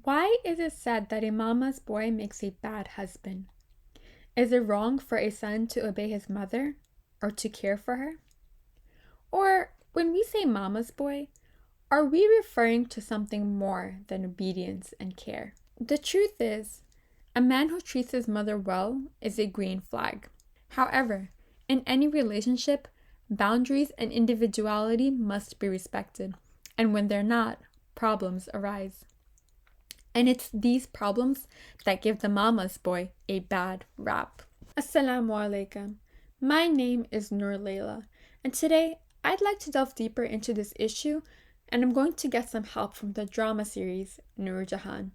Why is it said that a mama's boy makes a bad husband? Is it wrong for a son to obey his mother or to care for her? Or when we say mama's boy, are we referring to something more than obedience and care? The truth is, a man who treats his mother well is a green flag. However, in any relationship, boundaries and individuality must be respected, and when they're not, problems arise. And it's these problems that give the mama's boy a bad rap. Assalamu alaikum. My name is Noor Layla, and today I'd like to delve deeper into this issue, and I'm going to get some help from the drama series Noor Jahan.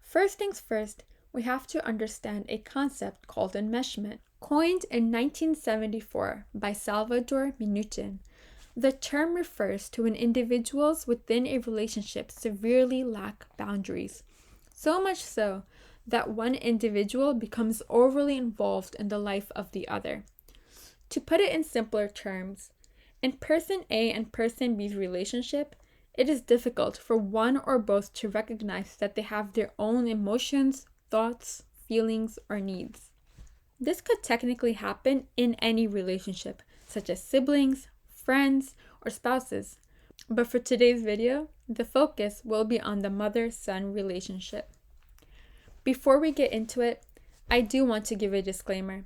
First things first, we have to understand a concept called enmeshment. Coined in 1974 by Salvador Minuchin, the term refers to when individuals within a relationship severely lack boundaries, so much so that one individual becomes overly involved in the life of the other. To put it in simpler terms, in person A and person B's relationship, it is difficult for one or both to recognize that they have their own emotions, thoughts, feelings, or needs. This could technically happen in any relationship, such as siblings, friends, or spouses. But for today's video, the focus will be on the mother-son relationship. Before we get into it, I do want to give a disclaimer.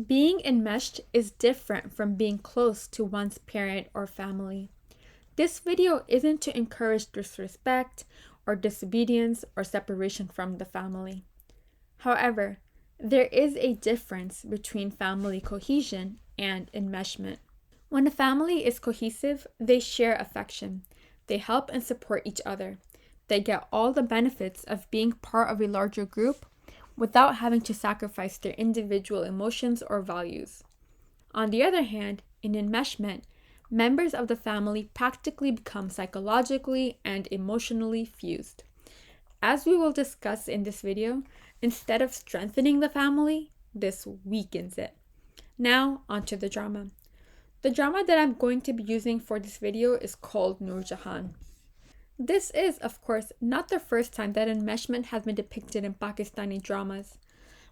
Being enmeshed is different from being close to one's parent or family. This video isn't to encourage disrespect or disobedience or separation from the family. However, there is a difference between family cohesion and enmeshment. When a family is cohesive, they share affection. They help and support each other. They get all the benefits of being part of a larger group without having to sacrifice their individual emotions or values. On the other hand, in enmeshment, members of the family practically become psychologically and emotionally fused. As we will discuss in this video, instead of strengthening the family, this weakens it. Now, onto the drama. The drama that I'm going to be using for this video is called Noor Jahan. This is, of course, not the first time that enmeshment has been depicted in Pakistani dramas.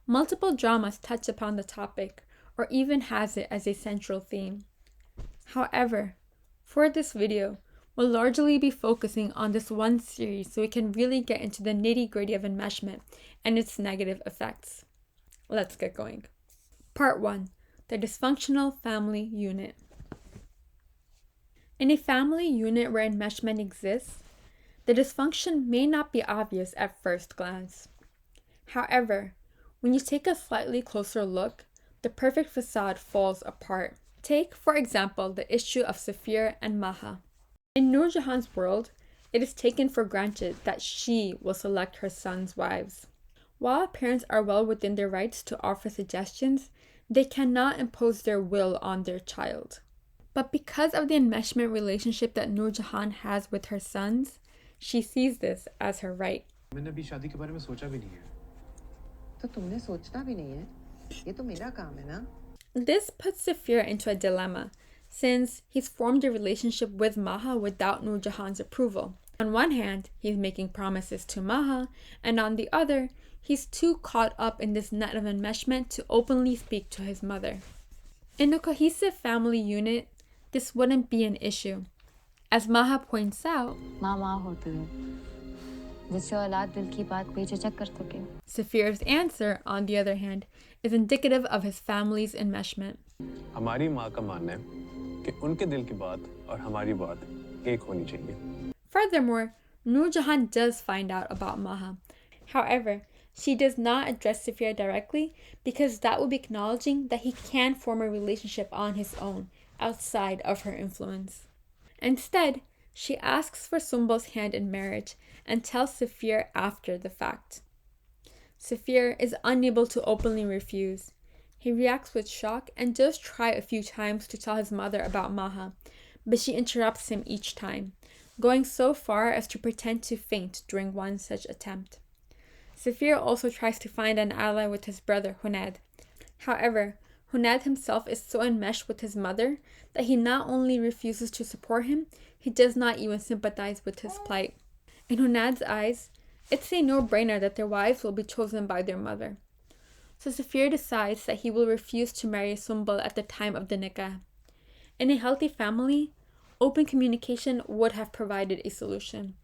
Multiple dramas touch upon the topic, or even has it as a central theme. However, for this video, we'll largely be focusing on this one series so we can really get into the nitty-gritty of enmeshment and its negative effects. Let's get going. Part 1. The dysfunctional family unit. In a family unit where enmeshment exists, the dysfunction may not be obvious at first glance. However, when you take a slightly closer look, the perfect facade falls apart. Take, for example, the issue of Safir and Maha. In Noor Jahan's world, it is taken for granted that she will select her son's wives. While parents are well within their rights to offer suggestions, they cannot impose their will on their child. But because of the enmeshment relationship that Noor Jahan has with her sons, she sees this as her right. मैंने अभी शादी के बारे में सोचा भी नहीं है। तो तुमने सोचना भी नहीं है, ये तो मेरा काम है ना। This puts Safir into a dilemma, since he's formed a relationship with Maha without Noor Jahan's approval. On one hand, he's making promises to Maha, and on the other, he's too caught up in this net of enmeshment to openly speak to his mother. In a cohesive family unit, this wouldn't be an issue. As Maha points out, Safir's answer, on the other hand, is indicative of his family's enmeshment. हमारी माँ का मानना है कि उनके दिल की बात और हमारी बात एक होनी चाहिए। Furthermore, Noor Jahan does find out about Maha. However, she does not address Safir directly because that would be acknowledging that he can form a relationship on his own, outside of her influence. Instead, she asks for Sumbul's hand in marriage and tells Safir after the fact. Safir is unable to openly refuse. He reacts with shock and does try a few times to tell his mother about Maha, but she interrupts him each time, going so far as to pretend to faint during one such attempt. Safir also tries to find an ally with his brother Hunad. However, Hunad himself is so enmeshed with his mother that he not only refuses to support him, he does not even sympathize with his plight. In Hunad's eyes, It's a no-brainer that their wives will be chosen by their mother. So Safir decides that he will refuse to marry Sumbul at the time of the nikah. In a healthy family, open communication would have provided a solution.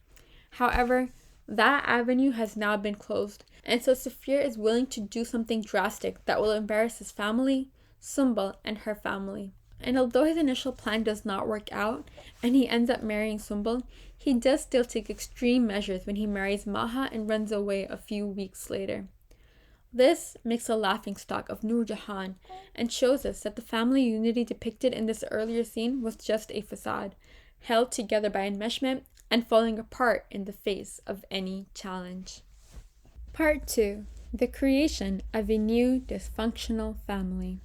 However, that avenue has now been closed, and so Safir is willing to do something drastic that will embarrass his family, Sumbul, and her family. And although his initial plan does not work out, and he ends up marrying Sumbul, he does still take extreme measures when he marries Maha and runs away a few weeks later. This makes a laughingstock of Noor Jahan and shows us that the family unity depicted in this earlier scene was just a facade, held together by enmeshment and falling apart in the face of any challenge. Part 2. The creation of a new dysfunctional family.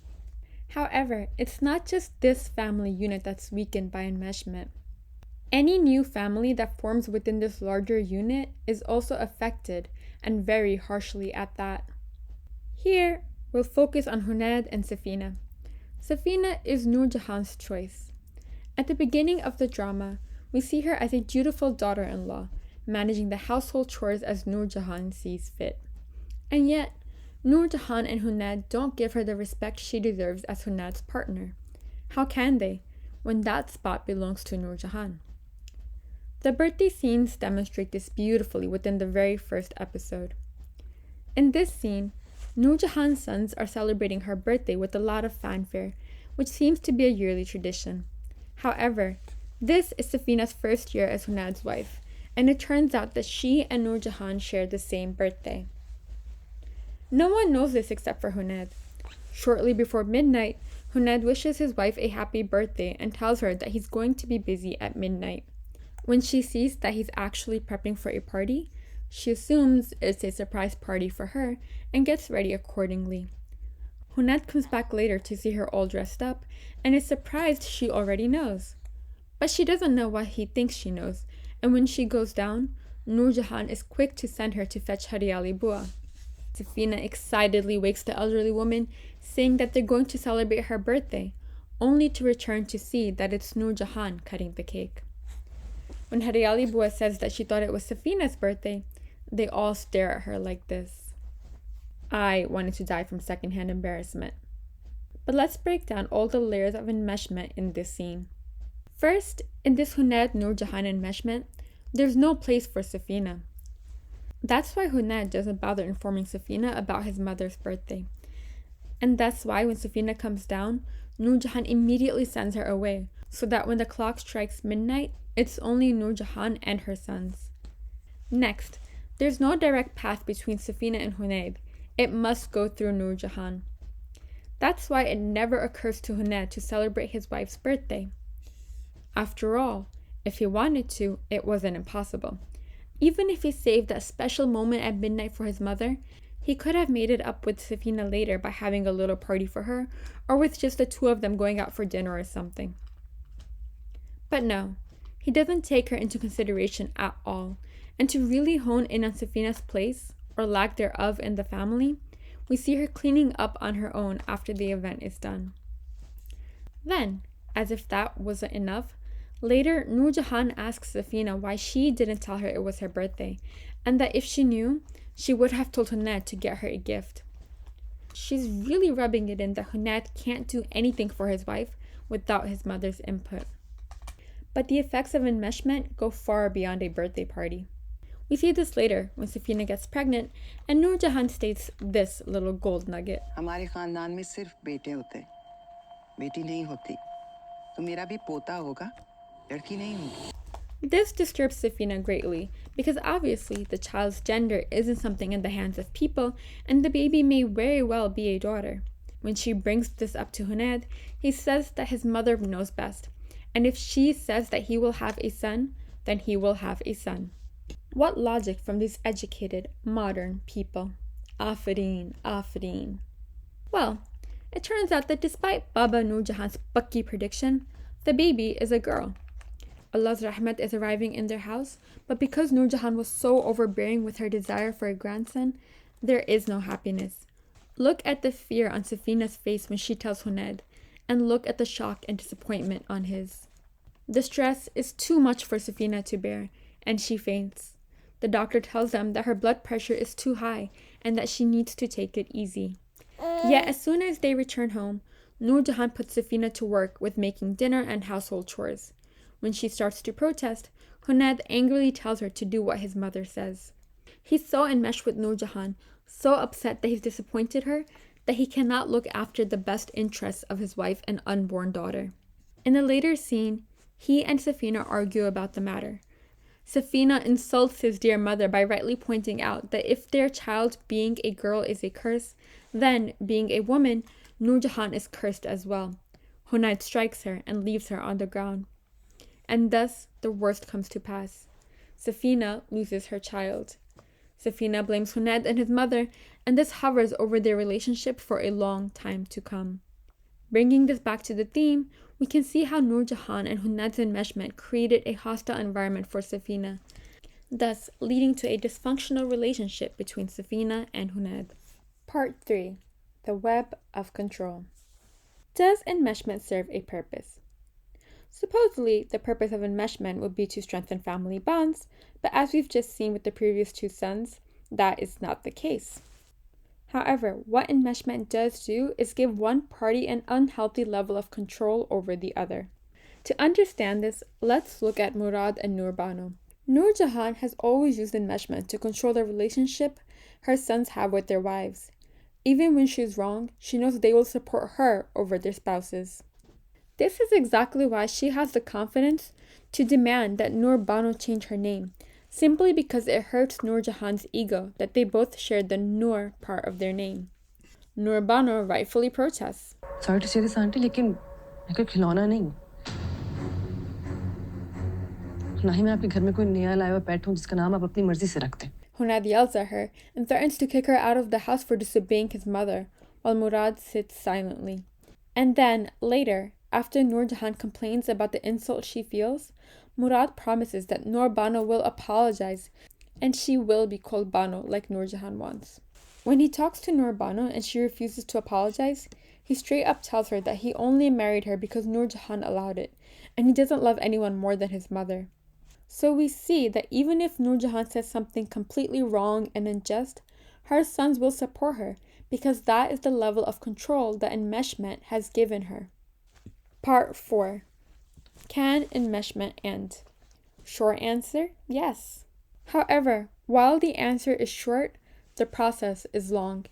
However, it's not just this family unit that's weakened by enmeshment. Any new family that forms within this larger unit is also affected, and very harshly at that. Here, we'll focus on Hunayd and Safina. Safina is Noor Jahan's choice. At the beginning of the drama, we see her as a dutiful daughter-in-law, managing the household chores as Noor Jahan sees fit. And yet, Noor Jahan and Hunayd don't give her the respect she deserves as Hunayd's partner. How can they, when that spot belongs to Noor Jahan? The birthday scenes demonstrate this beautifully within the very first episode. In this scene, Noor Jahan's sons are celebrating her birthday with a lot of fanfare, which seems to be a yearly tradition. However, this is Safina's first year as Hunayd's wife, and it turns out that she and Noor Jahan share the same birthday. No one knows this except for Hunayd. Shortly before midnight, Hunayd wishes his wife a happy birthday and tells her that he's going to be busy at midnight. When she sees that he's actually prepping for a party, she assumes it's a surprise party for her and gets ready accordingly. Hunayd comes back later to see her all dressed up and is surprised she already knows. But she doesn't know what he thinks she knows, and when she goes down, Noor Jahan is quick to send her to fetch Haryali Bua. Safina excitedly wakes the elderly woman, saying that they're going to celebrate her birthday, only to return to see that it's Noor Jahan cutting the cake. When Haryali Bua says that she thought it was Safina's birthday, they all stare at her like this. I wanted to die from secondhand embarrassment. But let's break down all the layers of enmeshment in this scene. First, in this Hunayd Noor Jahan enmeshment, there's no place for Safina. That's why Hunayd doesn't bother informing Safina about his mother's birthday. And that's why when Safina comes down, Noor Jahan immediately sends her away, so that when the clock strikes midnight, it's only Noor Jahan and her sons. Next, there's no direct path between Safina and Hunayd. It must go through Noor Jahan. That's why it never occurs to Hunayd to celebrate his wife's birthday. After all, if he wanted to, it wasn't impossible. Even if he saved that special moment at midnight for his mother, he could have made it up with Safina later by having a little party for her, or with just the two of them going out for dinner or something. But no, he doesn't take her into consideration at all, and to really hone in on Safina's place, or lack thereof, in the family, we see her cleaning up on her own after the event is done. Then, as if that wasn't enough, later Noor Jahan asks Safina why she didn't tell her it was her birthday, and that if she knew, she would have told Hunayd to get her a gift. She's really rubbing it in that Hunayd can't do anything for his wife without his mother's input. But the effects of enmeshment go far beyond a birthday party. We see this later when Safina gets pregnant and Noor Jahan states this little gold nugget. हमारे खानदान में सिर्फ बेटे होते, बेटी नहीं होती, तो मेरा भी पोता होगा, लड़की नहीं होगी. This disturbs Safina greatly because obviously the child's gender isn't something in the hands of people and the baby may very well be a daughter. When she brings this up to Hunayd, he says that his mother knows best, and if she says that he will have a son, then he will have a son. What logic from these educated, modern people. Afreen, Afreen. Well, it turns out that despite Baba Noor Jahan's Pakki prediction, the baby is a girl. Allah's rahmat is arriving in their house, but because Noor Jahan was so overbearing with her desire for a grandson, there is no happiness. Look at the fear on Safina's face when she tells Hunayd, and look at the shock and disappointment on his. The stress is too much for Safina to bear, and she faints. The doctor tells them that her blood pressure is too high and that she needs to take it easy. Yet as soon as they return home, Noor Jahan puts Safina to work with making dinner and household chores. When she starts to protest, Hunad angrily tells her to do what his mother says. He's so enmeshed with Noor Jahan, so upset that he's disappointed her, that he cannot look after the best interests of his wife and unborn daughter. In a later scene, he and Safina argue about the matter. Safina insults his dear mother by rightly pointing out that if their child being a girl is a curse, then, being a woman, Noor Jahan is cursed as well. Hunad strikes her and leaves her on the ground. And thus, the worst comes to pass. Safina loses her child. Safina blames Hunad and his mother, and this hovers over their relationship for a long time to come. Bringing this back to the theme, we can see how Noor Jahan and Hunad's enmeshment created a hostile environment for Safina, thus leading to a dysfunctional relationship between Safina and Hunad. Part 3. The Web of Control. Does enmeshment serve a purpose? Supposedly, the purpose of enmeshment would be to strengthen family bonds, but as we've just seen with the previous two sons, that is not the case. However, what enmeshment does do is give one party an unhealthy level of control over the other. To understand this, let's look at Murad and Noor Bano. Noor Jahan has always used enmeshment to control the relationship her sons have with their wives. Even when she's wrong, she knows they will support her over their spouses. This is exactly why she has the confidence to demand that Noor Bano change her name, simply because it hurts Noor Jahan's ego that they both share the Noor part of their name. Noor Bano rightfully protests. Sorry to say this, auntie, लेकिन मैं कोई खिलौना नहीं ना ही मैं आपके घर में कोई नया लाया हुआ पेट हूँ जिसका नाम आप अपनी मर्जी से रखते. Hunad yells at her and threatens to kick her out of the house for disobeying his mother, while Murad sits silently. And then, later, after Noor Jahan complains about the insult she feels, Murad promises that Noor Bano will apologize and she will be called Bano like Noor Jahan wants. When he talks to Noor Bano and she refuses to apologize, he straight up tells her that he only married her because Noor Jahan allowed it, and he doesn't love anyone more than his mother. So we see that even if Noor Jahan says something completely wrong and unjust, her sons will support her because that is the level of control that enmeshment has given her. Part 4. Can enmeshment end? Short answer, yes. However, while the answer is short, the process is long.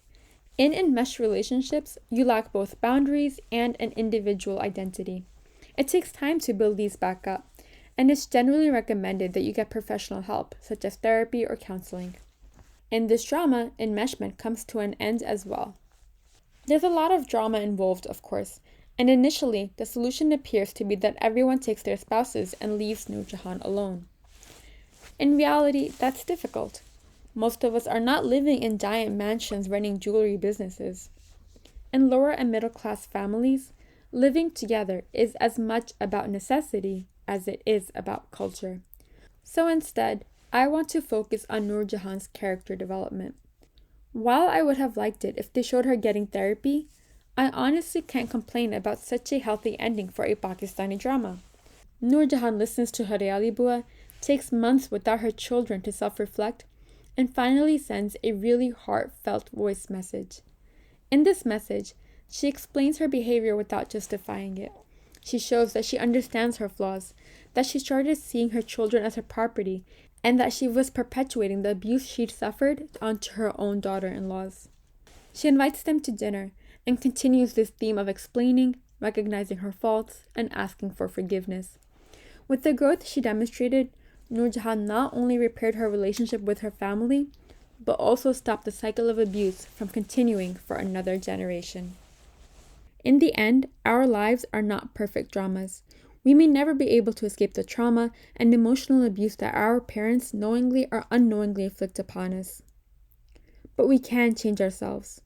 In enmeshed relationships, you lack both boundaries and an individual identity. It takes time to build these back up, and it's generally recommended that you get professional help, such as therapy or counseling. In this drama, enmeshment comes to an end as well. There's a lot of drama involved, of course, and initially, the solution appears to be that everyone takes their spouses and leaves Noor Jahan alone. In reality, that's difficult. Most of us are not living in giant mansions running jewelry businesses. In lower and middle class families, living together is as much about necessity as it is about culture. So instead, I want to focus on Noor Jahan's character development. While I would have liked it if they showed her getting therapy, I honestly can't complain about such a healthy ending for a Pakistani drama. Noor Jahan listens to her Hayali Bua, takes months without her children to self-reflect, and finally sends a really heartfelt voice message. In this message, she explains her behavior without justifying it. She shows that she understands her flaws, that she started seeing her children as her property, and that she was perpetuating the abuse she'd suffered onto her own daughter-in-laws. She invites them to dinner, and continues this theme of explaining, recognizing her faults, and asking for forgiveness. With the growth she demonstrated, Noor Jahan not only repaired her relationship with her family, but also stopped the cycle of abuse from continuing for another generation. In the end, our lives are not perfect dramas. We may never be able to escape the trauma and emotional abuse that our parents knowingly or unknowingly inflict upon us. But we can change ourselves.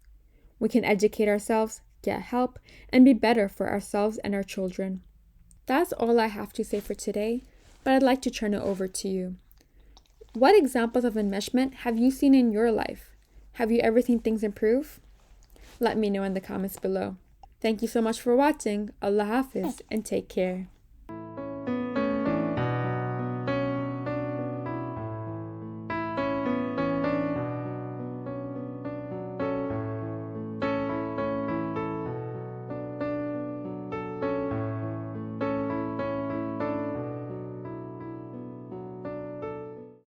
We can educate ourselves, get help, and be better for ourselves and our children. That's all I have to say for today, but I'd like to turn it over to you. What examples of enmeshment have you seen in your life? Have you ever seen things improve? Let me know in the comments below. Thank you so much for watching. Allah Hafiz and take care.